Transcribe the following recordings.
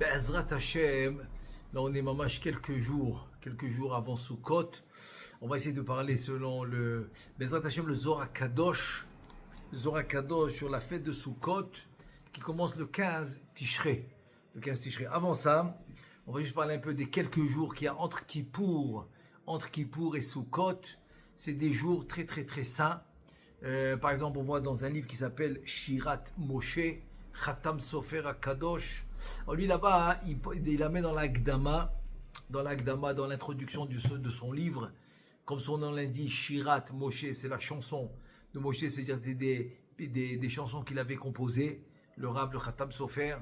Be'ezrat Hashem, là on est mamash quelques jours avant Sukkot. On va essayer de parler selon le Be'ezrat Hashem, le Zohar Kadosh sur la fête de Sukkot qui commence le 15 Tishrei. Avant ça, on va juste parler un peu des quelques jours qu'il y a entre Kippour et Sukkot. C'est des jours très très très saints. Par exemple, on voit dans un livre qui s'appelle Shirat Moshe, Khatam Sofer HaKadosh. Alors lui là-bas, il la met dans l'Agdama, dans l'introduction de son livre. Comme son nom l'indique, Shirat Moshe, c'est la chanson de Moshe, c'est-à-dire des chansons qu'il avait composées, le Rav, le Khatam Sofer.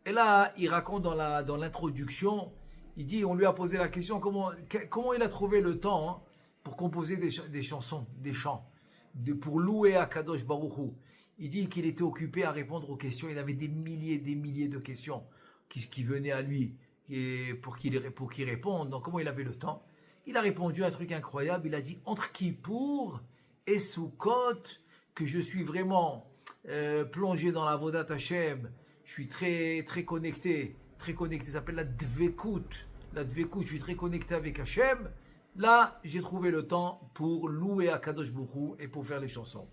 Et là, il raconte dans l'introduction, il dit, on lui a posé la question, comment il a trouvé le temps pour composer des chansons, des chants, pour louer Akadosh Baruch Hu. Il dit qu'il était occupé à répondre aux questions. Il avait des milliers de questions qui venaient à lui pour qu'il réponde. Donc comment il avait le temps? Il a répondu à un truc incroyable. Il a dit entre Kippour et Sukkot que je suis vraiment plongé dans la Avodat Hashem. Je suis très très connecté. Ça s'appelle la Dvekut. Je suis très connecté avec Hashem. Là, j'ai trouvé le temps pour louer Akadosh Baruch Hu et pour faire les chansons.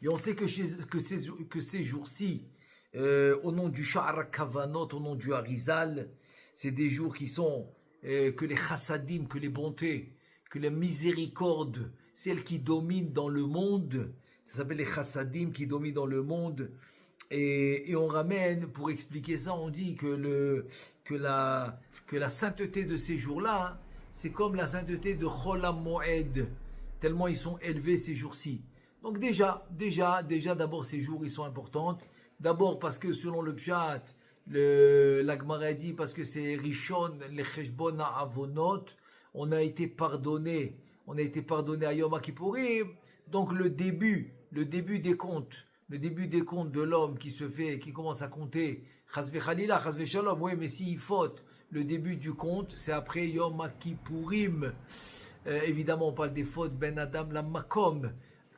Et on sait que ces jours-ci, au nom du Sha'ar Kavanot, au nom du Harizal, c'est des jours qui sont que les chassadim, que les bontés, que les miséricordes, celles qui dominent dans le monde. Ça s'appelle les chassadim qui dominent dans le monde. Et on ramène, pour expliquer ça, on dit que la sainteté de ces jours-là, c'est comme la sainteté de Chol HaMoed, tellement ils sont élevés ces jours-ci. Donc déjà, d'abord ces jours ils sont importants. D'abord parce que selon le Pshat, la Gemara dit parce que c'est Rishon le Cheshbon Avonot, on a été pardonné à Yom Kippourim. Donc le début des comptes de l'homme qui commence à compter, Chasve Chalila, Chasve Shalom, oui, mais s'il faute, le début du compte, c'est après Yom Kippourim. Évidemment, on parle des fautes Ben Adam la Makom,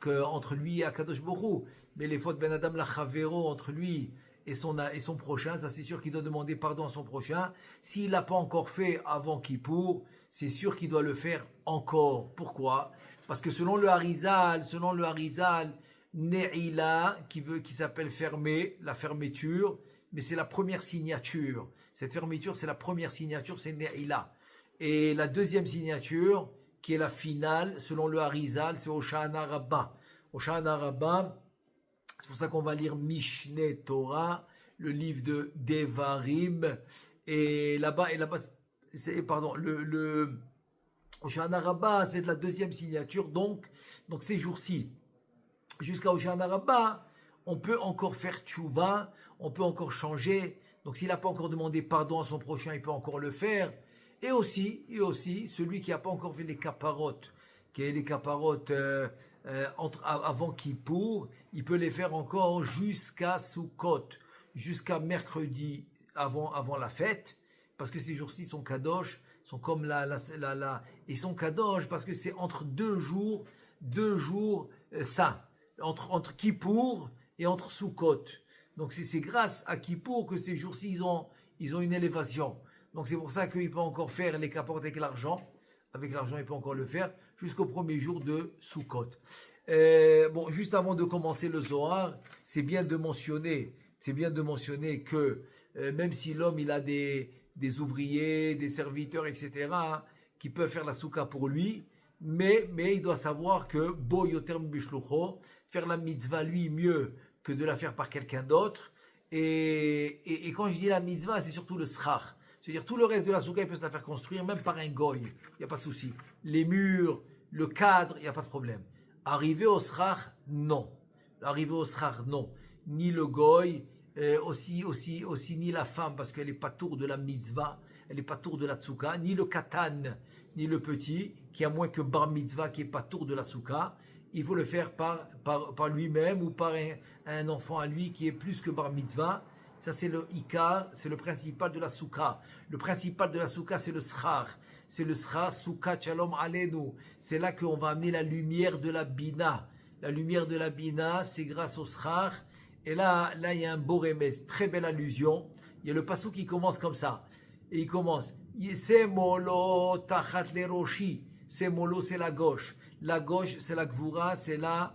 entre lui et Akadosh Baruch Hu, mais les fautes Ben Adam la Chavero entre lui et son prochain, ça c'est sûr qu'il doit demander pardon à son prochain. S'il l'a pas encore fait avant Kippour, c'est sûr qu'il doit le faire encore. Pourquoi? Parce que selon le Harizal, Ne'ila, qui s'appelle fermer, la fermeture, mais c'est la première signature. Cette fermeture, c'est la première signature, c'est Ne'ila. Et la deuxième signature, qui est la finale, selon le Harizal, c'est Hoshana Rabbah. Hoshana Rabbah, c'est pour ça qu'on va lire Mishneh Torah, le livre de Devarim, et là-bas, le Hoshana Rabbah, ça va être la deuxième signature, donc ces jours-ci, jusqu'à Hoshana Rabbah, on peut encore faire tchouva, on peut encore changer, donc s'il n'a pas encore demandé pardon à son prochain, il peut encore le faire. Et aussi, celui qui n'a pas encore fait les caparotes, avant Kippour, il peut les faire encore jusqu'à Sukkot, jusqu'à mercredi avant la fête, parce que ces jours-ci sont kadosh, sont comme ils sont kadosh parce que c'est entre deux jours ça, entre Kippour et entre Sukkot. Donc c'est grâce à Kippour que ces jours-ci ils ont une élévation. Donc c'est pour ça qu'il peut encore faire les capotes avec l'argent. Avec l'argent, il peut encore le faire jusqu'au premier jour de Sukkot. Juste avant de commencer le Zohar, c'est bien de mentionner que même si l'homme il a des ouvriers, des serviteurs, etc., qui peuvent faire la soukha pour lui, mais il doit savoir que bo yoter bishlucho, faire la mitzvah lui mieux que de la faire par quelqu'un d'autre. Et quand je dis la mitzvah, c'est surtout le srach. C'est-à-dire tout le reste de la soukha, il peut se la faire construire, même par un goy, il n'y a pas de souci. Les murs, le cadre, il n'y a pas de problème. Arriver au srach, non. Ni le goy, aussi ni la femme, parce qu'elle n'est pas tour de la mitzvah, elle n'est pas tour de la soukha, ni le katan, ni le petit, qui a moins que bar mitzvah, qui n'est pas tour de la soukha. Il faut le faire par lui-même ou par un enfant à lui qui est plus que bar mitzvah. Ça, c'est le Ikar, c'est le principal de la Soukha. Le principal de la Soukha, c'est le Srar. C'est le Srar, Soukha Shalom Aleinu. C'est là qu'on va amener la lumière de la Bina. La lumière de la Bina, c'est grâce au Srar. Et là, il y a un beau remède, très belle allusion. Il y a le passou qui commence comme ça. Et il commence. Semolo tachat le roshi. Semolo, c'est la gauche. La gauche, c'est la gvura, c'est la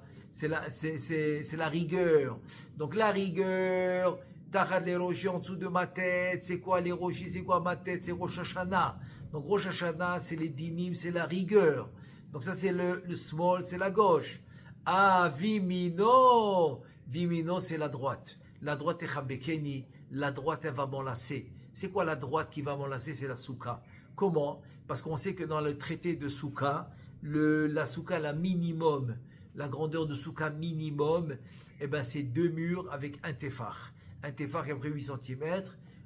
rigueur. Donc la rigueur, tachat le roshi en dessous de ma tête. C'est quoi les roshis? C'est quoi ma tête? C'est Rosh Hashanah. Donc Rosh Hashanah, c'est les dinim, c'est la rigueur. Donc ça, c'est le small, c'est la gauche. Ah, vimino. Vimino, c'est la droite. La droite est chabekeni. La droite, elle va m'enlacer. C'est quoi la droite qui va m'enlacer? C'est la souka. Comment? Parce qu'on sait que dans le traité de souka, la souka, la minimum, la grandeur de souka minimum, eh ben, c'est 2 murs avec un tefar. Un tefar est à peu près 8 cm.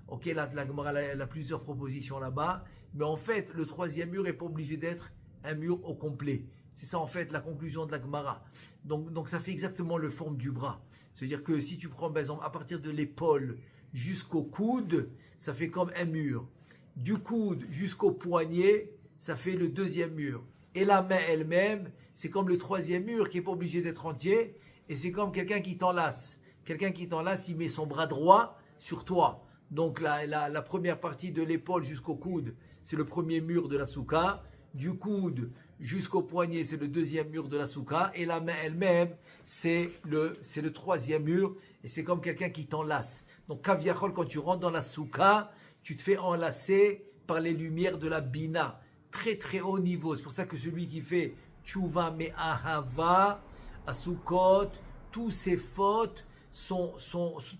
Ok, la Gemara a plusieurs propositions là-bas. Mais en fait, le 3e mur n'est pas obligé d'être un mur au complet. C'est ça en fait la conclusion de la Gemara. Donc ça fait exactement le forme du bras. C'est-à-dire que si tu prends par exemple à partir de l'épaule jusqu'au coude, ça fait comme un mur. Du coude jusqu'au poignet, ça fait le 2e mur. Et la main elle-même, c'est comme le 3e mur qui n'est pas obligé d'être entier. Et c'est comme quelqu'un qui t'enlace. Quelqu'un qui t'enlace, il met son bras droit sur toi. Donc la première partie de l'épaule jusqu'au coude, c'est le 1er mur de la souka. Du coude jusqu'au poignet, c'est le 2e mur de la souka. Et la main elle-même, c'est le 3e mur. Et c'est comme quelqu'un qui t'enlace. Donc, kaviachol, quand tu rentres dans la souka, tu te fais enlacer par les lumières de la bina. Très, très haut niveau. C'est pour ça que celui qui fait tchouva me ahava, à Sukkot, tous ses fautes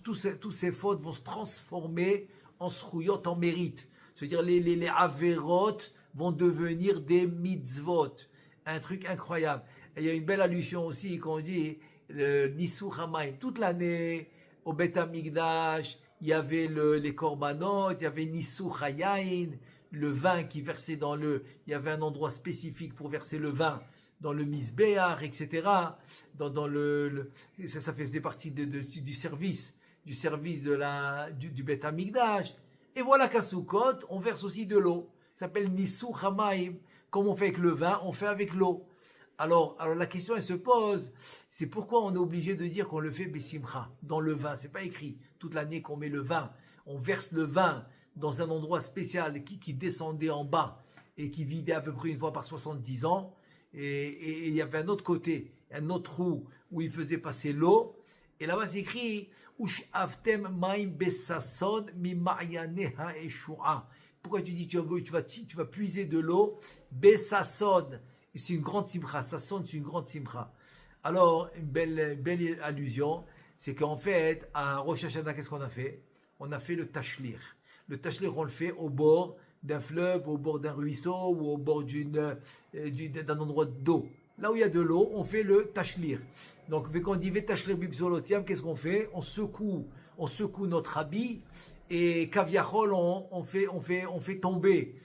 tous ces fautes vont se transformer en srouyot, en mérite. C'est-à-dire les averot vont devenir des mitzvot. Un truc incroyable. Et il y a une belle allusion aussi qu'on dit le Nissou Hamaim. Toute l'année, au Bet Hamikdash, il y avait les korbanot, il y avait Nissou Hayain, le vin qui versait il y avait un endroit spécifique pour verser le vin dans le misbéar, etc. Ça faisait partie du service du Bet Hamikdash. Et voilà qu'à Sukkot, on verse aussi de l'eau. Ça s'appelle Nissou Hamaim. Comme on fait avec le vin, on fait avec l'eau. Alors la question elle se pose, c'est pourquoi on est obligé de dire qu'on le fait Bessimcha, dans le vin. C'est pas écrit toute l'année qu'on met le vin. On verse le vin dans un endroit spécial qui descendait en bas et qui vidait à peu près une fois par 70 ans. Et il y avait un autre côté, un autre trou où il faisait passer l'eau. Et là-bas c'est écrit Ush avtem maim besason mi ma'yane ha'eshua. Pourquoi tu dis tu vas puiser de l'eau besason? C'est une grande simcha, sasson c'est une grande simcha. Alors une belle allusion, c'est qu'en fait à Rosh Hashanah qu'est-ce qu'on a fait? On a fait le tashlir. Le tashlir on le fait au bord d'un fleuve, au bord d'un ruisseau ou au bord d'un endroit d'eau. Là où il y a de l'eau, on fait le tashlir. Donc, quand on dit tashlir bibzolotiam, qu'est-ce qu'on fait? On secoue notre habit et kaviachol, on fait tomber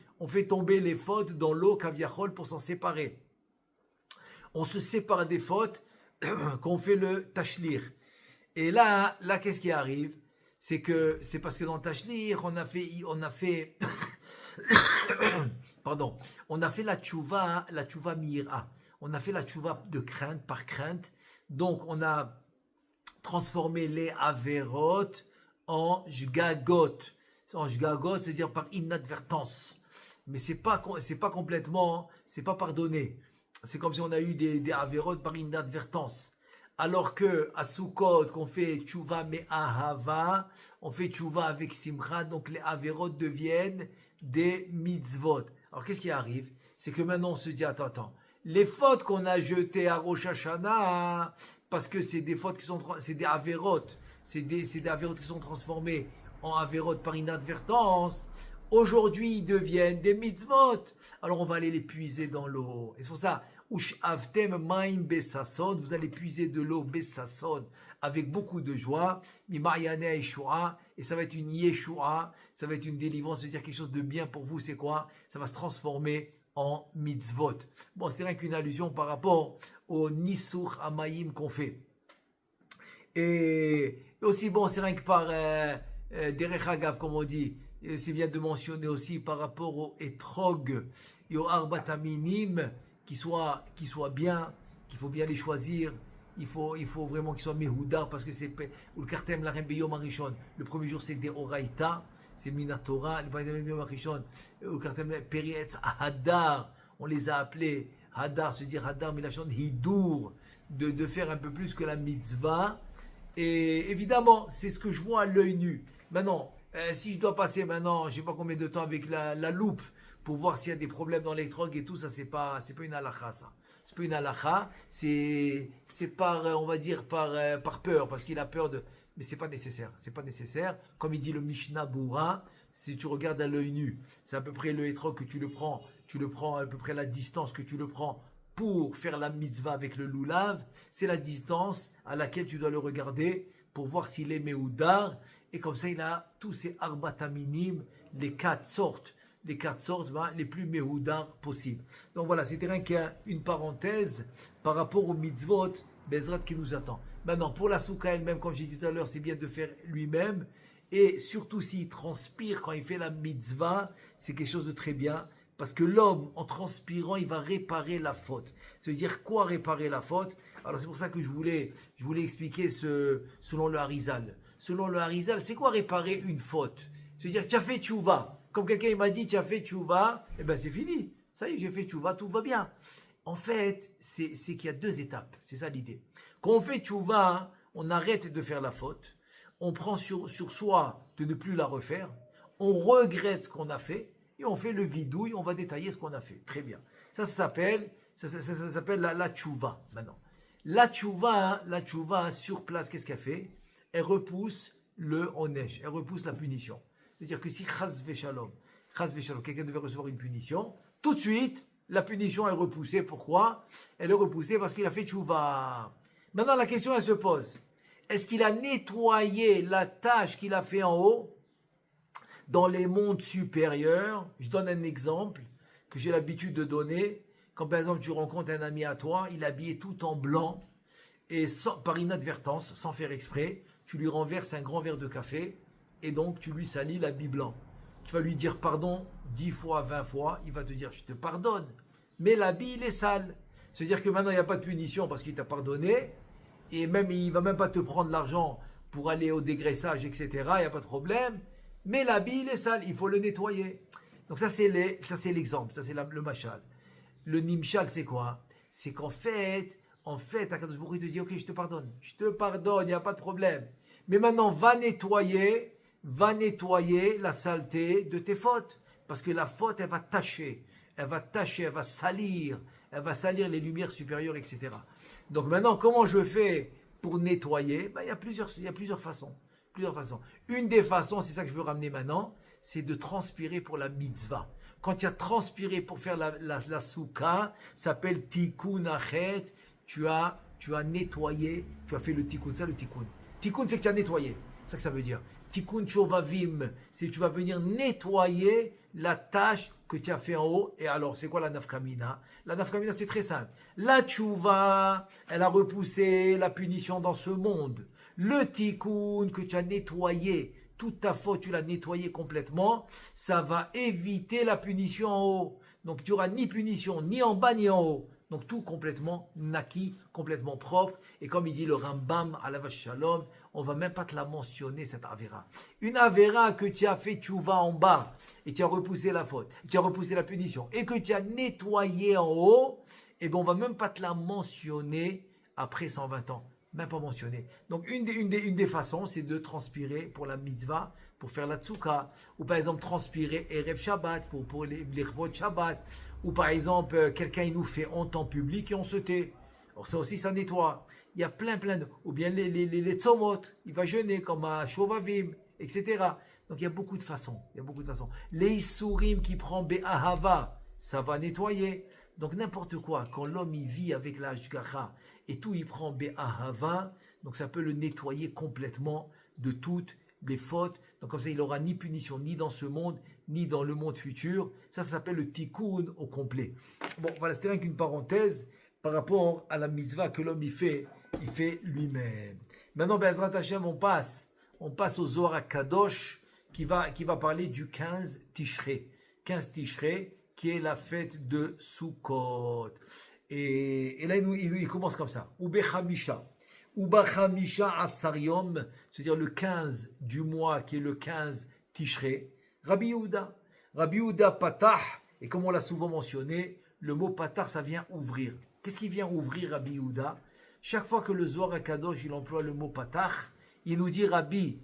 les fautes dans l'eau kaviachol pour s'en séparer. On se sépare des fautes qu'on fait le tashlir. Et là, qu'est-ce qui arrive? C'est parce que dans le tashlir, on a fait pardon, on a fait la tchouva mira. On a fait la tchouva de crainte, par crainte. Donc, on a transformé les averot en jgagot. En jgagot, c'est-à-dire par inadvertance. Mais c'est pas complètement, c'est pas pardonné. C'est comme si on a eu des averot par inadvertance. Alors que à Sukkot, qu'on fait tchouva me ahava, on fait tchouva avec simcha, donc les averot deviennent des mitzvot. Alors qu'est-ce qui arrive? C'est que maintenant on se dit attends, les fautes qu'on a jetées à Rosh Hashanah, parce que c'est des fautes c'est des averot, c'est des averot qui sont transformés en averot par inadvertance. Aujourd'hui, ils deviennent des mitzvot. Alors on va aller les puiser dans l'eau. Et c'est pour ça, Ush avtem maim besasod, vous allez puiser de l'eau besasod avec beaucoup de joie. Mimayane yeshua, et ça va être une yeshua, ça va être une délivrance, c'est-à-dire quelque chose de bien pour vous. C'est quoi? Ça va se transformer en mitzvot. Bon, c'était rien qu'une allusion par rapport au Nissur Hamayim qu'on fait. Et aussi, bon, c'est rien que par Derech Hagav, comme on dit. C'est bien de mentionner aussi par rapport au Etrog et au Arbat Aminim, qui soient bien, qu'il faut bien les choisir. il faut vraiment qu'il soit Mehoudar parce que c'est ou le Kartem Larem Beyom Arishon. Le premier jour c'est des Oraïta, c'est Minatora, le Beyom Arishon, le Kartem Perietz Hadar, on les a appelés Hadar, se dire Hadar Milachon Hidour, de faire un peu plus que la mitzvah. Et évidemment, c'est ce que je vois à l'œil nu. Maintenant, si je dois passer maintenant, je sais pas combien de temps avec la loupe pour voir s'il y a des problèmes dans les drogues et tout, ça c'est pas une halakha ça. C'est pas une halakha, c'est par, on va dire, par peur, parce qu'il a peur de... Mais c'est pas nécessaire, c'est pas nécessaire. Comme il dit le Mishnah Boura, si tu regardes à l'œil nu, c'est à peu près le hétrog que tu le prends à peu près la distance que tu le prends pour faire la mitzvah avec le loulav, c'est la distance à laquelle tu dois le regarder pour voir s'il est meoudar, et comme ça il a tous ces arbataminim, les quatre sortes les plus mehoudar possibles. Donc voilà, c'était rien qu'une parenthèse par rapport aux mitzvot Bezrat qui nous attend. Maintenant, pour la souka elle-même, comme j'ai dit tout à l'heure, c'est bien de faire lui-même, et surtout s'il transpire quand il fait la mitzvah, c'est quelque chose de très bien, parce que l'homme, en transpirant, il va réparer la faute. Ça veut dire quoi réparer la faute? Alors c'est pour ça que je voulais expliquer selon le Harizal. Selon le Harizal, c'est quoi réparer une faute? Ça veut dire, tu as fait tchouva. Comme quelqu'un m'a dit, tu as fait tchouva, eh bien c'est fini. Ça y est, j'ai fait tchouva, tout va bien. En fait, c'est qu'il y a deux étapes. C'est ça l'idée. Quand on fait tchouva, on arrête de faire la faute. On prend sur soi de ne plus la refaire. On regrette ce qu'on a fait. Et on fait le vidouille, on va détailler ce qu'on a fait. Très bien. Ça s'appelle la tchouva, maintenant. La tchouva, sur place, qu'est-ce qu'elle fait? Elle repousse le onesh, elle repousse la punition. C'est-à-dire que si chas vechalom, quelqu'un devait recevoir une punition, tout de suite, la punition est repoussée. Pourquoi? Elle est repoussée parce qu'il a fait tchouva. Maintenant, la question, elle se pose. Est-ce qu'il a nettoyé la tâche qu'il a fait en haut dans les mondes supérieurs? Je donne un exemple que j'ai l'habitude de donner. Quand par exemple tu rencontres un ami à toi, il est habillé tout en blanc et par inadvertance, sans faire exprès, tu lui renverses un grand verre de café et donc tu lui salis l'habit blanc. Tu vas lui dire pardon 10 fois, 20 fois, il va te dire je te pardonne, mais l'habit il est sale. C'est-à-dire que maintenant il n'y a pas de punition parce qu'il t'a pardonné et même il ne va même pas te prendre l'argent pour aller au dégraissage, etc. Il n'y a pas de problème. Mais l'habit, il est sale, il faut le nettoyer. Donc ça, c'est l'exemple, ça, c'est le machal. Le nimshal, c'est quoi? C'est qu'en fait, Akadosh Baruch Hu te dit, ok, je te pardonne, il n'y a pas de problème. Mais maintenant, va nettoyer la saleté de tes fautes. Parce que la faute, elle va tacher, elle va salir les lumières supérieures, etc. Donc maintenant, comment je fais pour nettoyer? Il y a plusieurs façons. Une des façons, c'est ça que je veux ramener maintenant, c'est de transpirer pour la mitzvah. Quand tu as transpiré pour faire la souka, ça s'appelle tikkun achet, tu as nettoyé, tu as fait le tikkun, ça le tikkun. Tikkun, c'est que tu as nettoyé, c'est ça que ça veut dire. Tikkun shovavim, c'est que tu vas venir nettoyer la tâche que tu as fait en haut. Et alors, c'est quoi la nafkamina? La nafkamina, c'est très simple. La tchouva, elle a repoussé la punition dans ce monde. Le tikkun que tu as nettoyé, toute ta faute, tu l'as nettoyé complètement, ça va éviter la punition en haut. Donc tu n'auras ni punition, ni en bas, ni en haut. Donc tout complètement naki, complètement propre. Et comme il dit le Rambam, alav shalom, on ne va même pas te la mentionner, cette avéra. Une avéra que tu as fait tchouva en bas, et tu as repoussé la faute, tu as repoussé la punition, et que tu as nettoyé en haut, et bien on ne va même pas te la mentionner après 120 ans. Même pas mentionné. Donc une des façons, c'est de transpirer pour la mitzvah, pour faire la tzouka, ou par exemple transpirer Erev Shabbat, pour les Revot Shabbat, ou par exemple quelqu'un il nous fait honte en public et on se tait. Alors ça aussi ça nettoie. Il y a plein de... Ou bien les tzomot, il va jeûner comme à Shovavim, etc. Donc il y a beaucoup de façons. Les Issourim qui prend Be'ahava, ça va nettoyer. Donc n'importe quoi, quand l'homme il vit avec la Hashgacha et tout il prend Be'ahava, donc ça peut le nettoyer complètement de toutes les fautes. Donc comme ça il n'aura ni punition ni dans ce monde, ni dans le monde futur. Ça s'appelle le tikkun au complet. Bon voilà, c'était rien qu'une parenthèse par rapport à la mitzvah que l'homme il fait lui-même. Maintenant, Be'ezrat Hashem, on passe au Zohar Kadosh qui va parler du 15 Tishrei. 15 Tishrei, qui est la fête de Sukkot. Et là, il commence comme ça. Ube Khamisha. Uba Khamisha Asariom, c'est-à-dire le 15 du mois, qui est le 15 Tishrei. Rabbi Yehuda. Rabbi Yehuda Patah, et comme on l'a souvent mentionné, le mot Patah, ça vient ouvrir. Qu'est-ce qui vient ouvrir Rabbi Yehuda? Chaque fois que le Zohar HaKadosh, il emploie le mot Patah, il nous dit Rabbi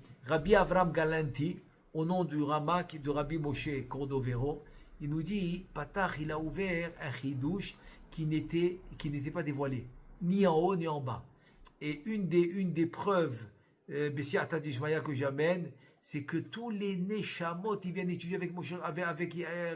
Avram Galanti, au nom du Ramak de Rabbi Moshe Cordovero, il nous dit Patah, il a ouvert un chidouche qui n'était pas dévoilé, ni en haut ni en bas. Et une des preuves, Bessiata Dishmaya, que j'amène, c'est que tous les Neshamot, ils viennent étudier avec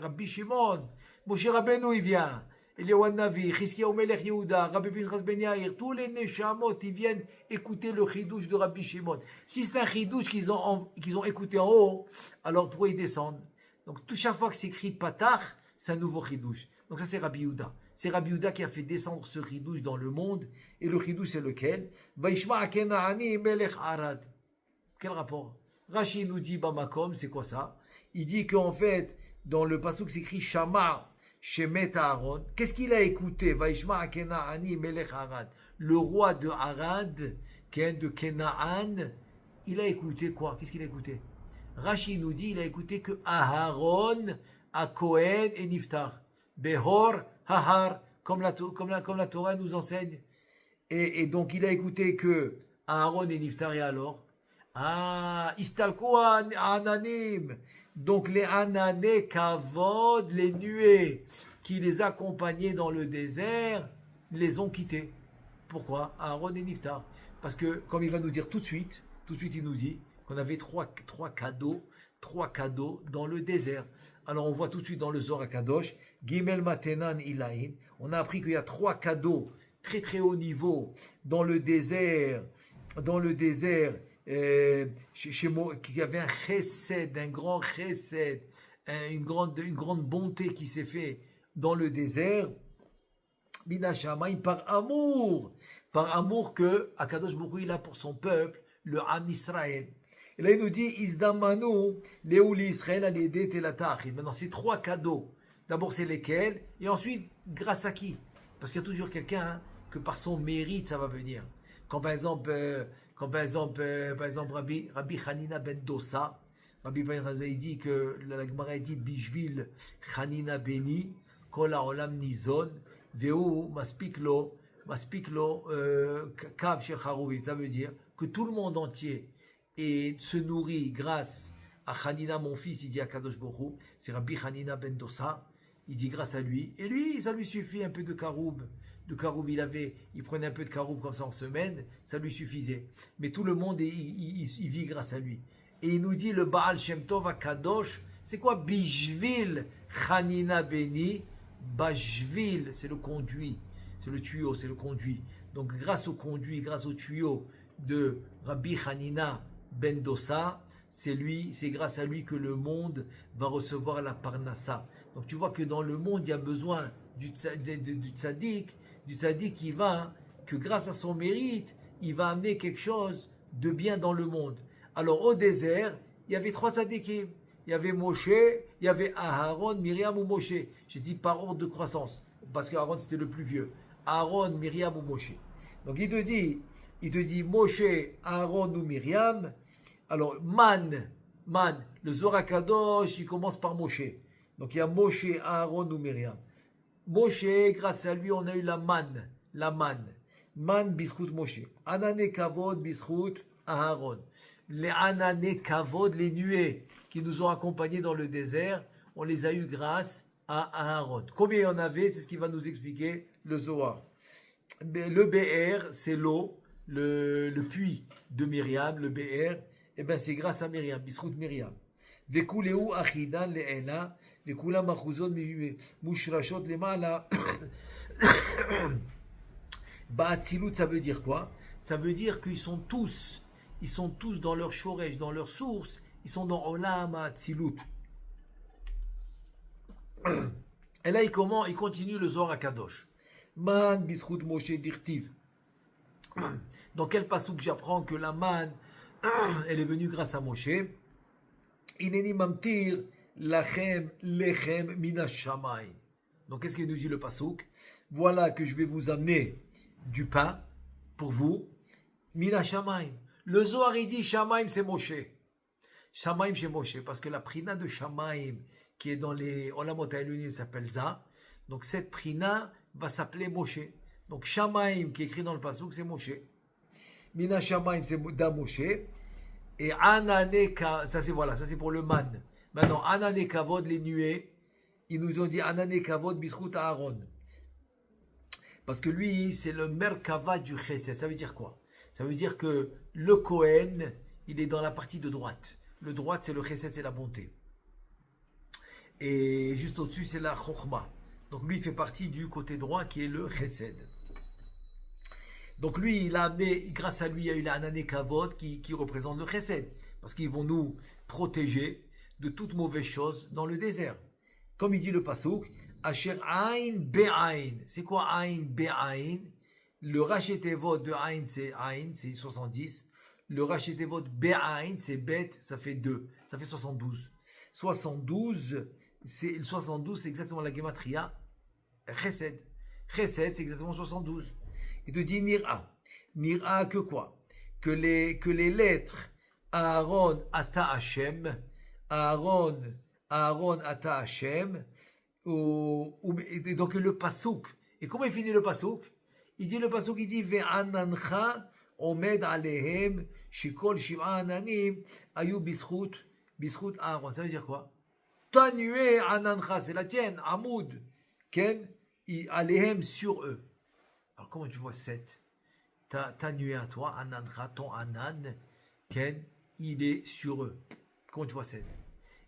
Rabbi Shimon. Moshe Rabbeinu, il vient. Eliyahu Navi, Chizkiyahu Melech Yehuda, Rabbi Pinchas Ben Yair, tous les Neshamot, ils viennent écouter le chidouche de Rabbi Shimon. Si c'est un chidouche qu'ils ont écouté en haut, alors pourquoi ils descendent? Donc, chaque fois que c'est écrit Patah, c'est un nouveau chidouche. Donc ça, c'est Rabbi Yehuda. C'est Rabbi Yehuda qui a fait descendre ce chidouche dans le monde. Et le chidouche, c'est lequel? Vaishma Kenaani Melech Arad. Quel rapport? Rashi nous dit Bamakom, c'est quoi ça? Il dit qu'en fait, dans le pasuk, c'est écrit Shama Shemet Aaron. Qu'est-ce qu'il a écouté? Vaishma Kenaani Melech Arad. Le roi de Arad, qui est de Kenaan, il a écouté quoi? Qu'est-ce qu'il a écouté? Rashi nous dit, il a écouté que Aharon, à Cohen et Niftar. Behor, Hahar, comme la Torah nous enseigne. Et donc, il a écouté que Aaron et Niftar, et alors? Istalko Ananim. Donc, les Anané Kavod, les nuées qui les accompagnaient dans le désert, les ont quittés. Pourquoi? Aaron et Niftar. Parce que, comme il va nous dire tout de suite, il nous dit qu'on avait trois cadeaux dans le désert. Alors on voit tout de suite dans le Zohar HaKadosh, Gimel Matenan Ilahin, on a appris qu'il y a 3 cadeaux très très haut niveau dans le désert, qu'il y avait un chesed, un grand chesed, une grande bonté qui s'est fait dans le désert, Mina Shamayim, par amour que HaKadosh Baruch Hu il a pour son peuple, le Am Israël. Et là, il nous dit, Izdamanu, Léouli Israël, Alédé, Telatachid. Maintenant, ces 3 cadeaux. D'abord, c'est lesquels? Et ensuite, grâce à qui? Parce qu'il y a toujours quelqu'un que par son mérite, ça va venir. Quand par exemple, Rabbi Hanina ben Dosa, Rabbi Ben Raza, il dit que la Gemara dit, Bishvil Hanina Beni, Kol Haolam Nizon, Veu Maspiklo, Kav Shel Charouvim. Ça veut dire que tout le monde entier et se nourrit grâce à Hanina, mon fils, il dit à Kadosh Baruch Hu, c'est Rabbi Hanina ben Dosa, il dit grâce à lui, et lui, ça lui suffit un peu de karoub, il prenait un peu de karoub comme ça en semaine, ça lui suffisait, mais tout le monde, il vit grâce à lui, et il nous dit le Baal Shem Tov à Kadosh, c'est quoi? Bishvil Hanina Beni, Bashvil, c'est le conduit, c'est le tuyau, c'est le conduit, donc grâce au conduit, grâce au tuyau de Rabbi Hanina ben Dosa, c'est grâce à lui que le monde va recevoir la parnassa. Donc tu vois que dans le monde, il y a besoin du tzaddik qui va, que grâce à son mérite, il va amener quelque chose de bien dans le monde. Alors au désert, il y avait 3 tzaddikim. Il y avait Moshe, il y avait Aaron, Myriam ou Moshe. Je dis par ordre de croissance, parce qu'Aaron c'était le plus vieux. Aaron, Myriam ou Moshe. Donc il te dit Moshe, Aaron ou Myriam. Alors, Man, le Zohar HaKadosh, il commence par Moshe. Donc, il y a Moshe, Aaron ou Myriam. Moshe, grâce à lui, on a eu la man. Man, Bischut Moshe. Anane Kavod, Bischut Aaron. Les Anane Kavod, les nuées qui nous ont accompagnés dans le désert, on les a eu grâce à Aaron. Combien il y en avait? C'est ce qui va nous expliquer le Zohar. Le BR, c'est l'eau, le puits de Myriam, le BR. Eh bien, c'est grâce à Myriam, Bisrout Myriam. Vekuleu achidan le'ela, vekula machuzot mushrashot lemala. Ba'atzilut, ça veut dire quoi? Ça veut dire qu'ils sont tous dans leur shoresh, dans leur source, ils sont dans Olam Atzilut. Et là, il continue le Zohar HaKadosh. Man Bisrout Moshe Dirtiv. Dans quel pasuk j'apprends que la man elle est venue grâce à Moshe. Ineni mamtir lachem lechem mina shamayim. Donc qu'est-ce qu'il nous dit le pasouk? Voilà que je vais vous amener du pain pour vous. Mina Shamaim. Le Zohar il dit Shamaim c'est Moshe. Shamaim c'est Moshe. Parce que la prina de Shamaim qui est dans les Olamot Ha'elunim s'appelle Za. Donc cette prina va s'appeler Moshe. Donc Shamaim qui est écrit dans le pasouk c'est Moshe. Mina Shamaim c'est Da Moshe. Et Anane Kavod, ça c'est voilà, ça c'est pour le man. Maintenant Anane Kavod, les nuées, ils nous ont dit Anane Kavod Bisrout Aaron. Parce que lui, c'est le Merkava du Chesed. Ça veut dire quoi? Ça veut dire que le Kohen, il est dans la partie de droite. Le droite, c'est le Chesed, c'est la bonté. Et juste au-dessus, c'est la Chokhma. Donc lui, il fait partie du côté droit qui est le Chesed. Donc lui, il a amené, grâce à lui, il y a eu la Anane Kavod qui représente le Chesed. Parce qu'ils vont nous protéger de toute mauvaise chose dans le désert. Comme il dit le Passouk, Asher Ain Be'ain. C'est quoi Ain Be'ain? Le Rachetevot de Ain, c'est 70. Le Rachetevot Be'ain, c'est Bet, ça fait 2. Ça fait 72. 72, c'est exactement la Gematria. Chesed. Chesed, c'est exactement 72. Il te dit Nira. Nira que quoi? Que les lettres Aaron Ata Hashem, Aaron Ata Hashem, donc le pasouk. Et comment il finit le pasouk? Il dit le pasouk, il dit Ve'anancha omed alehem shikol shiv'a ananim ayu bischut Aaron. Ça veut dire quoi? Ta nuée anancha, c'est la tienne, Amoud, ken alehem sur eux. Alors comment tu vois 7? Ta nuée à toi, anancha, ton anan, ken il est sur eux. Comment tu vois 7?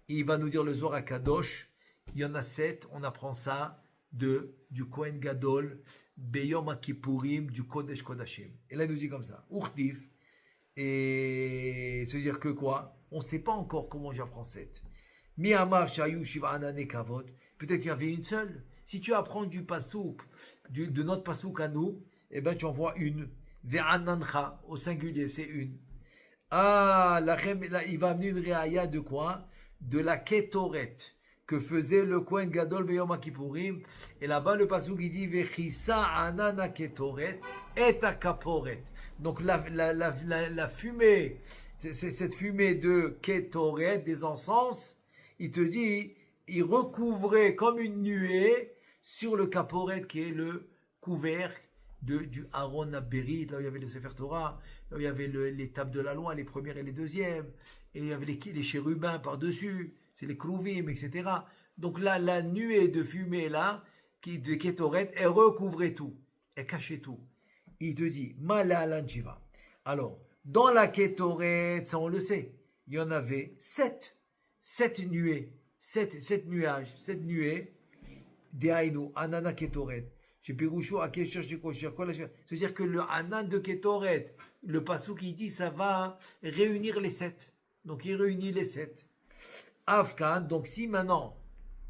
Il va nous dire le Zohar Kadosh. Il y en a 7, on apprend ça du Kohen Gadol, Beyom HaKippurim, du Kodesh Kodashim. Et là, il nous dit comme ça, Uchtif, et se dire que quoi? On ne sait pas encore comment j'apprends 7. Mi Amar Shayu Shiva Anane Kavod, peut-être qu'il y avait une seule. Si tu apprends du Pasouk, de notre Pasouk à nous, eh ben tu en vois une. Ve'anancha, au singulier, c'est une. Ah, là, il va amener une réaya de quoi? De la Ketoret que faisait le Kohen Gadol Beyom HaKippurim. Et là-bas, le pasuk il dit Vechissa anana ketoret et akaporet. Donc la fumée, c'est cette fumée de ketoret, des encens, il te dit, il recouvrait comme une nuée sur le kaporet qui est le couvercle du Aaron Aberit, là où il y avait le Sefer Torah, là où il y avait les tables de la loi, les premières et les deuxièmes, et il y avait les chérubins par-dessus, c'est les Kruvim, etc. Donc là, la nuée de fumée là, de Ketoret, elle recouvrait tout, elle cachait tout. Il te dit, Mala Lanchiva. Alors, dans la Ketoret, ça on le sait, il y en avait 7 nuées, 7 nuages, 7 nuées, Dehainu, Anana Ketoret. C'est-à-dire que le Hanan de Ketoret, le passouk qui dit ça va réunir les 7. Donc il réunit les 7. Afkan, donc si maintenant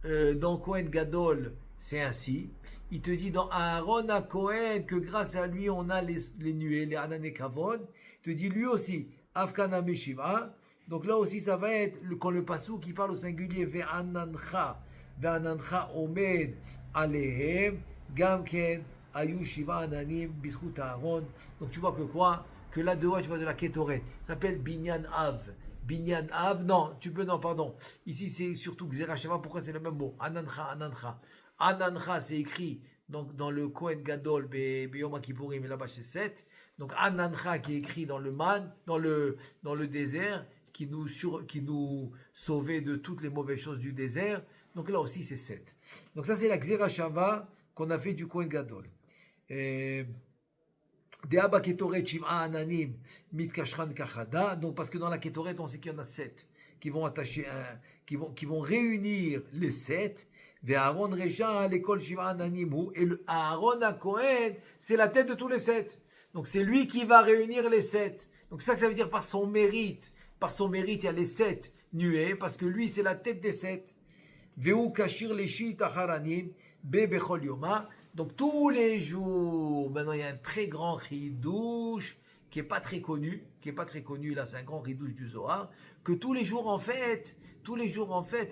dans Kohen Gadol c'est ainsi, il te dit dans Aaron à Kohen que grâce à lui on a les nuées, les Hanan et Kavod, il te dit lui aussi Afkan Ameshiva. Donc là aussi ça va être quand le passouk qui parle au singulier Ve'anancha omed alehem. Gamken, Ayu Shiva Ananim, Bischut Aaron. Donc tu vois que quoi? Que là dehors tu vois de la Ketoret. Ça s'appelle Binyan Av. Binyan Av, non, pardon. Ici c'est surtout Xerasheva, pourquoi c'est le même mot? Anancha. Anancha c'est écrit donc, dans le Kohen Gadol, Beyom HaKippurim, et là-bas c'est 7. Donc Anancha qui est écrit dans le man, dans le désert, qui nous sauvait de toutes les mauvaises choses du désert. Donc là aussi c'est 7. Donc ça c'est la Xerasheva qu'on a fait du Kohen Gadol. Deaba Ketoret Shiv'a Ananim Mitkashran Kachada. Donc parce que dans la Ketoret, on sait qu'il y en a 7 qui vont attacher qui vont réunir les 7. Ve'Aaron Reja l'école Shiv'a Ananim. Et le Aaron à Kohen, c'est la tête de tous les 7. Donc c'est lui qui va réunir les 7. Donc c'est ça que ça veut dire par son mérite. Par son mérite, il y a les 7 nuées, parce que lui c'est la tête des 7. Ve'u Kashir Leshit Acharanim. Bechol Yoma. Donc tous les jours, maintenant il y a un très grand ridouche qui est pas très connu, là c'est un grand ridouche du Zohar, que tous les jours en fait,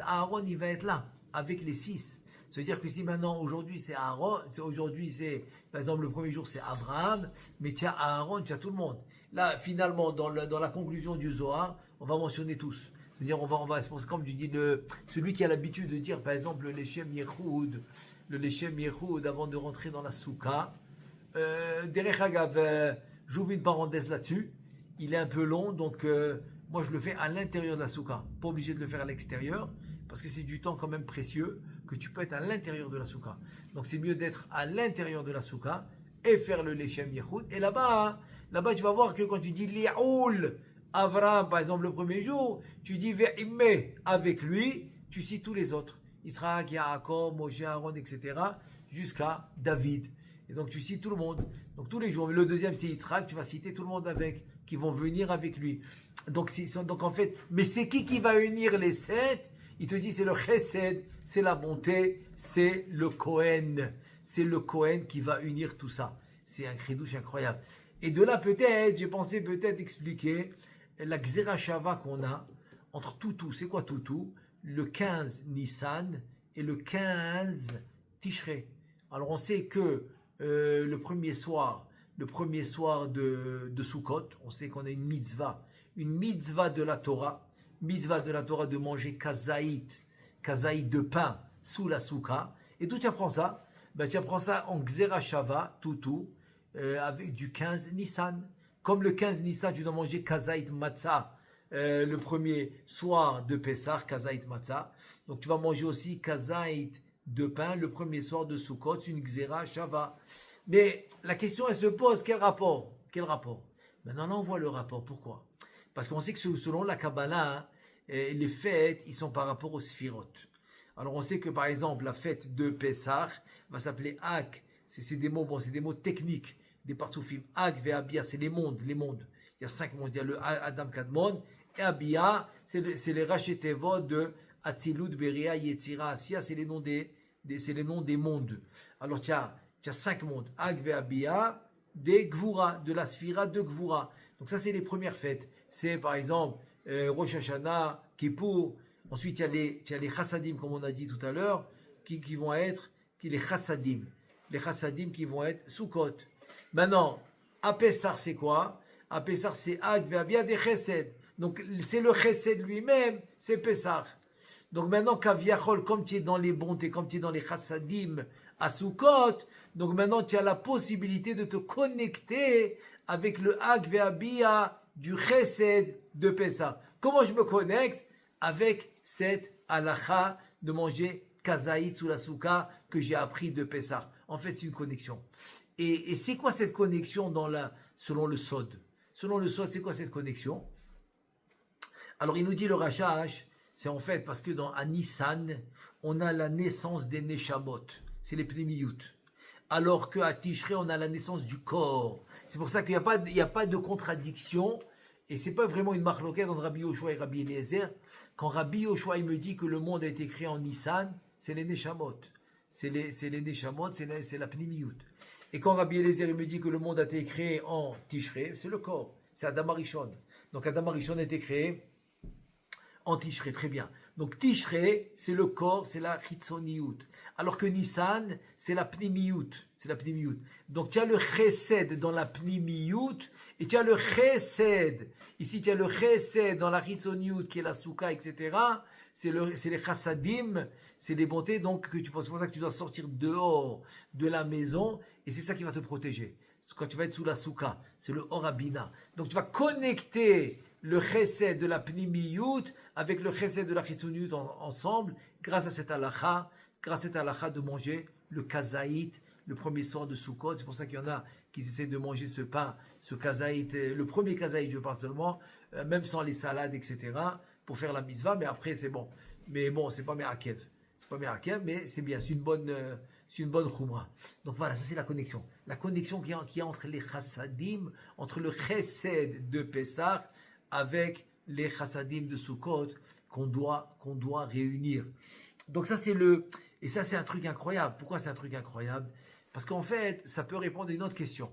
Aaron il va être là avec les 6. Ça veut dire que si maintenant, aujourd'hui, c'est Aaron, aujourd'hui, c'est, par exemple, le premier jour, c'est Abraham, mais tu as Aaron, tu as tout le monde. Là, finalement, dans la conclusion du Zohar, on va mentionner tous. C'est-à-dire, c'est comme tu dis, celui qui a l'habitude de dire, par exemple, le Leshem Yehoud, avant de rentrer dans la Souka. Derech Agav, j'ouvre une parenthèse là-dessus. Il est un peu long, donc moi je le fais à l'intérieur de la Souka. Pas obligé de le faire à l'extérieur, parce que c'est du temps quand même précieux que tu peux être à l'intérieur de la Souka. Donc c'est mieux d'être à l'intérieur de la Souka et faire le Leshem Yehoud. Et là-bas, tu vas voir que quand tu dis Li'oul, Avraham, par exemple, le premier jour, tu dis Ve'imeh, avec lui, tu cites tous les autres. Israël, Yaakov, Moshe, Aaron, etc. jusqu'à David. Et donc tu cites tout le monde. Donc tous les jours. Le deuxième c'est Yitzhak, tu vas citer tout le monde avec, qui vont venir avec lui. Donc en fait, mais c'est qui va unir les sept? Il te dit c'est le Chesed, c'est la bonté, c'est le Kohen. C'est le Kohen qui va unir tout ça. C'est un chidouche incroyable. Et de là peut-être, j'ai pensé peut-être expliquer la Gzera Shava qu'on a entre Toutou. C'est quoi Toutou? Le 15 Nissan et le 15 Tishrei. Alors on sait que le premier soir de Sukkot, on sait qu'on a une mitzvah de la Torah de manger kazaït de pain sous la souka. Et d'où tu apprends ça? Ben, tu apprends ça en Gzera Shava, toutou, avec du 15 Nissan. Comme le 15 Nissan, tu dois manger kazaït matzah le premier soir de Pessah, kazaït matzah. Donc tu vas manger aussi kazaït de pain le premier soir de Sukkot, c'est une Gzera Shava. Mais la question, elle se pose, quel rapport? Maintenant, là, on voit le rapport. Pourquoi? Parce qu'on sait que selon la Kabbalah, les fêtes, ils sont par rapport aux sphirotes. Alors, on sait que, par exemple, la fête de Pessah va s'appeler Ak. C'est des mots, c'est des mots techniques, des partsoufim. Ak, Ve'abia, c'est les mondes. Il y a 5 mondes. Il y a le Adam Kadmon. Et Abia, c'est les Rachetevot de Atzilut, Beria, Yetzira, Asiya, c'est les noms des mondes. Alors, tu as 5 mondes. Ag Ve'abia, des Gvura, de la Sphira de Gvura. Donc ça, c'est les premières fêtes. C'est par exemple Rosh Hashanah, Kippour. Ensuite, il y a les Chassadim, comme on a dit tout à l'heure, qui vont être les Chassadim. Les Chassadim qui vont être Sukkot. Maintenant, à Pessah, c'est quoi? À Pessah, c'est Ag Ve'abia des Chesed. Donc, c'est le Chesed lui-même, c'est Pessah. Donc maintenant, Kaviachol, comme tu es dans les bontés, comme tu es dans les chassadim à Sukkot, donc maintenant tu as la possibilité de te connecter avec le Hag Ve'abia du Chesed de Pessah. Comment je me connecte? Avec cette halakha de manger kazaït sous la souka que j'ai appris de Pessah. En fait, c'est une connexion. Et c'est quoi cette connexion selon le Sod? Selon le Sod, c'est quoi cette connexion? Alors, il nous dit le Rashash, c'est en fait parce que à Nissan, on a la naissance des Neshamot, c'est les Pnimiyut. Alors qu'à Tishrei, on a la naissance du corps. C'est pour ça qu'il n'y a pas de contradiction, et c'est pas vraiment une marloquette entre Rabbi Yoshua et Rabbi Eliezer. Quand Rabbi Yoshua il me dit que le monde a été créé en Nissan, c'est les Neshamot. C'est les Neshamot, c'est la Pnimiyut. Et quand Rabbi Eliezer il me dit que le monde a été créé en Tishrei, c'est le corps, c'est Adam Arishon. Donc Adam Arishon a été créé en Tishrei, très bien. Donc Tishrei, c'est le corps, c'est la Chitzoniyut. Alors que Nissan, c'est la Pnimiyut. Donc tu as le Chesed dans la Pnimiyut et tu as le Chesed. Ici, tu as le Chesed dans la Chitzoniyut qui est la Souka, etc. C'est les Chassadim, c'est les bontés. Donc c'est pour ça que tu dois sortir dehors de la maison et c'est ça qui va te protéger. Quand tu vas être sous la Souka, c'est le Horabina. Donc tu vas connecter le chesed de la pnimiyut avec le chesed de la chitzoniyut ensemble, grâce à cette halakha de manger le kazaït le premier soir de Sukkot. C'est pour ça qu'il y en a qui essaient de manger ce pain, ce kazaït, le premier kazaït, je parle seulement, même sans les salades, etc., pour faire la mitzvah, mais après c'est bon. Mais bon, c'est pas me'akev. Mais c'est bien, c'est une bonne chumra. Donc voilà, ça c'est la connexion. La connexion qui est entre les chassadim, entre le chesed de Pessah, avec les chassadim de Sukkot qu'on doit réunir. Donc ça c'est un truc incroyable. Pourquoi c'est un truc incroyable? Parce qu'en fait, ça peut répondre à une autre question.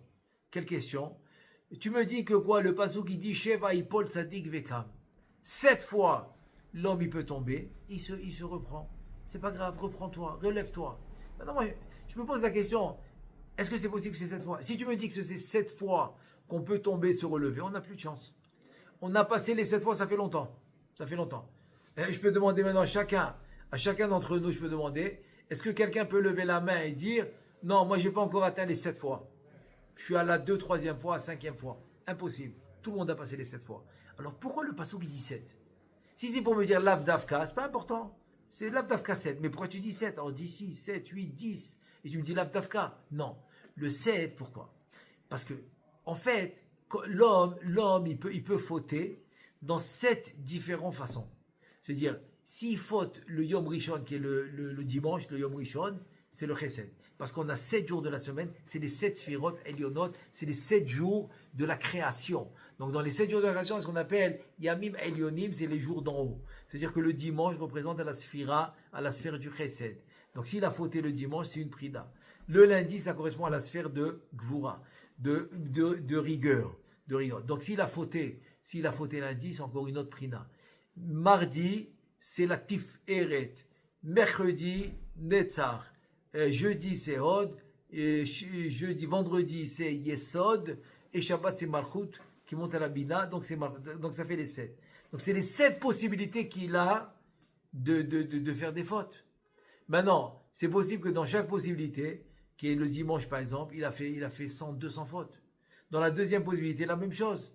Quelle question? Tu me dis que quoi? Le pasuk qui dit Sheva Ipol Tzadik Vekam. 7 fois l'homme il peut tomber, il se reprend. c'est pas grave, reprends-toi, relève-toi. Maintenant, moi, je me pose la question, est-ce que c'est possible que c'est 7 fois? Si tu me dis que c'est 7 fois qu'on peut tomber, se relever, on n'a plus de chance. On a passé les 7 fois, ça fait longtemps. Ça fait longtemps. Et je peux demander maintenant à chacun d'entre nous, je peux demander, est-ce que quelqu'un peut lever la main et dire, non, moi, j'ai pas encore atteint les 7 fois. Je suis à la 2, 3e fois, à 5e fois. Impossible. Tout le monde a passé les 7 fois. Alors, pourquoi le passouk dit 7? Si c'est pour me dire Lav Davka, c'est pas important. C'est Lav Davka 7. Mais pourquoi tu dis 7? Alors, dis 6, 7, 8, 10. Et tu me dis Lav Davka. Non. Le 7, pourquoi? Parce que, en fait, l'homme, il peut fauter dans 7 différentes façons. C'est-à-dire, s'il faute le Yom Rishon, qui est le dimanche, le Yom Rishon, c'est le Chesed. Parce qu'on a 7 jours de la semaine, c'est les 7 Sphirot, Elionot, c'est les 7 jours de la création. Donc dans les 7 jours de la création, ce qu'on appelle Yamim Elionim, c'est les jours d'en haut. C'est-à-dire que le dimanche représente à la sphère du Chesed. Donc s'il a fauté le dimanche, c'est une prida. Le lundi, ça correspond à la sphère de Gvura, de rigueur. Donc s'il a fauté lundi, c'est encore une autre prida. Mardi, c'est la Tif Eret. Mercredi, Netzar. Jeudi, c'est Hod. Vendredi, c'est Yesod. Et Shabbat, c'est Malchut qui monte à la Bina. Donc ça fait les 7. Donc c'est les 7 possibilités qu'il a de faire des fautes. Maintenant, c'est possible que dans chaque possibilité, qui est le dimanche par exemple, il a fait 100, 200 fautes. Dans la deuxième possibilité, la même chose.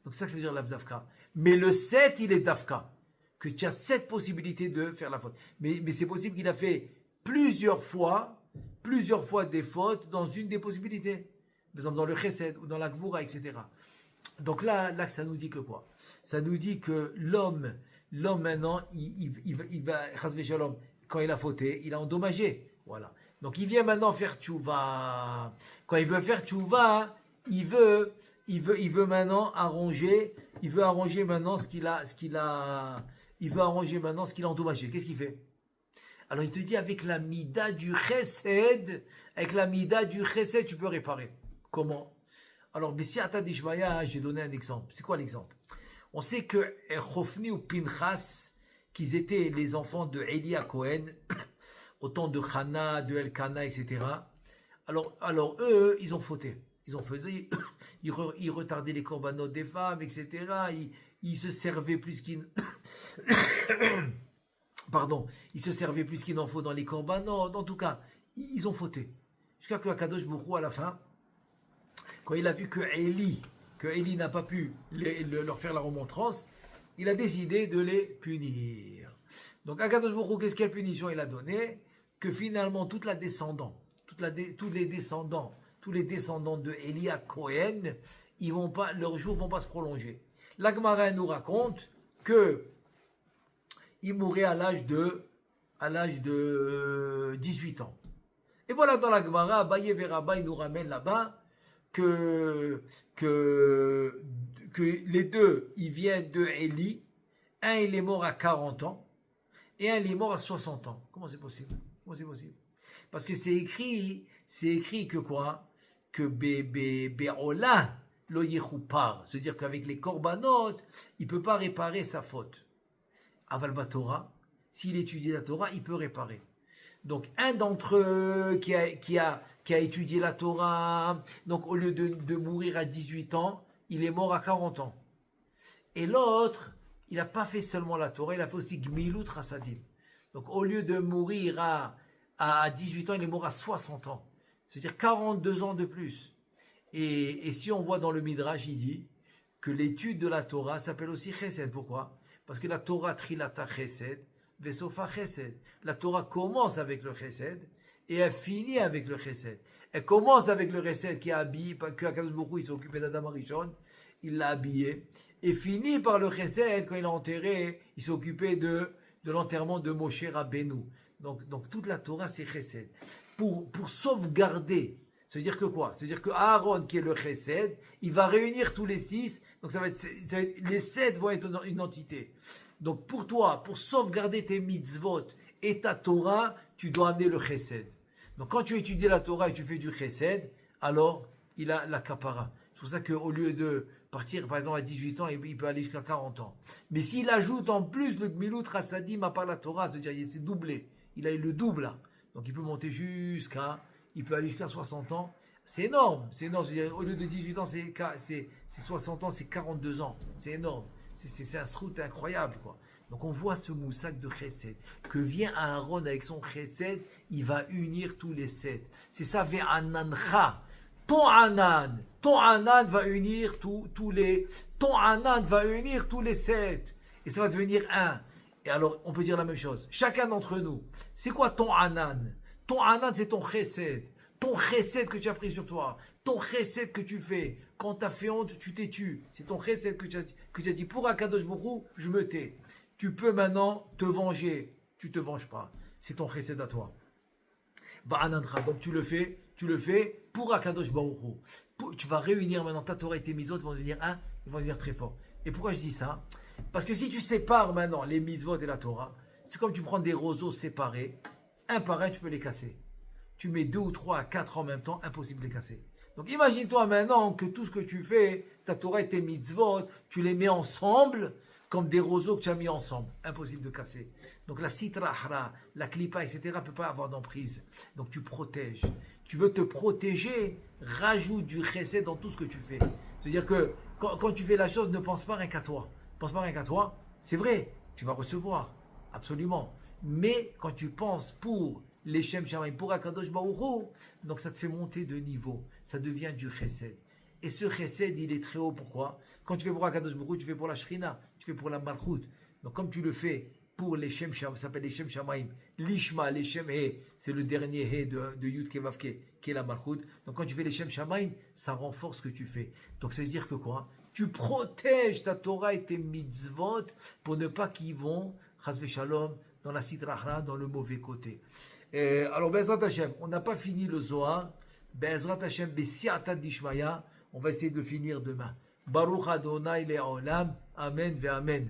Donc ça veut dire la Dafka. Mais le 7, il est Dafka. Que tu as 7 possibilités de faire la faute. Mais c'est possible qu'il a fait plusieurs fois des fautes dans une des possibilités. Par exemple, dans le Chesed ou dans la Gvura, etc. Donc là, ça nous dit que quoi? Ça nous dit que l'homme maintenant, il va, Shalom, quand il a fauté, il a endommagé. Voilà. Donc il vient maintenant faire tchouva. Quand il veut faire tchouva, il veut maintenant arranger maintenant ce qu'il a endommagé. Qu'est-ce qu'il fait? Alors il te dit avec la mida du chesed, tu peux réparer. Comment? Alors Bessiata Dishmaya, j'ai donné un exemple. C'est quoi l'exemple? On sait que Chofni ou Pinchas, qu'ils étaient les enfants de Eli à Cohen, au temps de Hana, de Elkana, etc. Alors eux, ils ont fauté. Ils retardaient les corbanotes des femmes, etc. Ils se servaient plus qu'ils... Pardon, ils se servaient plus qu'il n'en faut dans les corbanotes. En tout cas, ils ont fauté. Jusqu'à que Akadosh Baruch Hu, à la fin, quand il a vu que Eli n'a pas pu leur faire la remontrance, il a décidé de les punir. Donc Akadosh Baruch Hu, quelle punition il a donné? Que finalement, tous les descendants de Eli à Cohen, leurs jours vont pas se prolonger. La Gemara nous raconte que il mourrait à l'âge de 18 ans. Et voilà, dans la Gemara, Abaye Veraba, il nous ramène là-bas que les deux, ils viennent de Eli. Un, il est mort à 40 ans et un, il est mort à 60 ans. Comment c'est possible? Parce que c'est écrit que quoi? Que Be'ola lo yichupar. C'est-à-dire qu'avec les corbanotes, il ne peut pas réparer sa faute. Aval Torah, s'il étudie la Torah, il peut réparer. Donc un d'entre eux qui a étudié la Torah, donc au lieu de mourir à 18 ans, il est mort à 40 ans. Et l'autre, il n'a pas fait seulement la Torah, il a fait aussi Gmilut Chasadim. Donc au lieu de mourir à 18 ans, il est mort à 60 ans. C'est-à-dire 42 ans de plus. Et si on voit dans le Midrash, il dit que l'étude de la Torah s'appelle aussi Chesed. Pourquoi? Parce que la Torah trilata chesed, vesofa chesed. La Torah commence avec le chesed et elle finit avec le chesed. Elle commence avec le chesed qui a habillé, que Akadosh Baruch Hu, il s'est occupé d'Adam Arishon, il l'a habillé, et finit par le chesed quand il l'a enterré, il s'est occupé de l'enterrement de Moshe Rabbeinu. Donc toute la Torah c'est chesed. Pour sauvegarder. C'est-à-dire que quoi? C'est-à-dire que Aaron, qui est le chesed, il va réunir tous les 6, donc les 7 vont être une entité. Donc pour toi, pour sauvegarder tes mitzvot et ta Torah, tu dois amener le chesed. Donc quand tu étudies la Torah et tu fais du chesed, alors il a la kapara. C'est pour ça qu'au lieu partir par exemple à 18 ans, et il peut aller jusqu'à 40 ans. Mais s'il ajoute en plus le Gmilut Chassadim à part la Torah, c'est-à-dire il s'est doublé, il a eu le double là. Donc il peut monter il peut aller jusqu'à 60 ans. C'est énorme, c'est énorme. C'est-à-dire, au lieu de 18 ans, c'est 60 ans, c'est 42 ans. C'est énorme. C'est un srout incroyable, quoi. Donc on voit ce moussak de Chesed, que vient Aaron avec son Chesed, il va unir tous les 7. C'est ça, Ve'anancha. Ton Anan va unir tous les 7. Et ça va devenir un. Et alors, on peut dire la même chose. Chacun d'entre nous, c'est quoi ton Anan? Ton Anan, c'est ton Chesed. Ton Chesed que tu as pris sur toi. Ton Chesed que tu fais. Quand tu as fait honte, tu t'es tué. C'est ton Chesed que tu as dit, pour Akadosh Baruch Hu, je me tais. Tu peux maintenant te venger. Tu ne te venges pas. C'est ton Chesed à toi. Donc tu le fais pour Akadosh Baruch Hu. Tu vas réunir maintenant ta Torah et tes mitzvot, vont devenir un, ils vont devenir très forts. Et pourquoi je dis ça? Parce que si tu sépares maintenant les mitzvot et la Torah, c'est comme tu prends des roseaux séparés, un par un tu peux les casser. Tu mets 2 ou 3 à 4 en même temps, impossible de les casser. Donc imagine-toi maintenant que tout ce que tu fais, ta Torah et tes mitzvot, tu les mets ensemble comme des roseaux que tu as mis ensemble. Impossible de casser. Donc la sitra hara, la klipa, etc. ne peut pas avoir d'emprise. Donc tu protèges. Tu veux te protéger, rajoute du chesed dans tout ce que tu fais. C'est-à-dire que quand tu fais la chose, ne pense pas rien qu'à toi. Pense pas rien qu'à toi. C'est vrai, tu vas recevoir. Absolument. Mais quand tu penses pour les Shem Shamayim, pour Akadosh Baruch Hu, donc ça te fait monter de niveau. Ça devient du chesed. Et ce chesed, il est très haut. Pourquoi? Quand tu fais pour Akadosh Baruch Hu, tu fais pour la Shrina, tu fais pour la Malchut. Donc comme tu le fais pour les Shem Shamayim, ça s'appelle les Shem Shamayim, l'Ishma, les Shem He, c'est le dernier He de Yud Kevavke, qui est la Malchut. Donc quand tu fais les Shem Shamayim, ça renforce ce que tu fais. Donc ça veut dire que quoi? Tu protèges ta Torah et tes mitzvot pour ne pas qu'ils vont, chas v'shalom, dans la sitra hara, dans le mauvais côté. Alors, Be'ezrat Hashem, on n'a pas fini le Zohar. Be'ezrat Hashem, B'siata Dishmaya, on va essayer de le finir demain. Baruch Adonai Le'olam, Amen ve'Amen.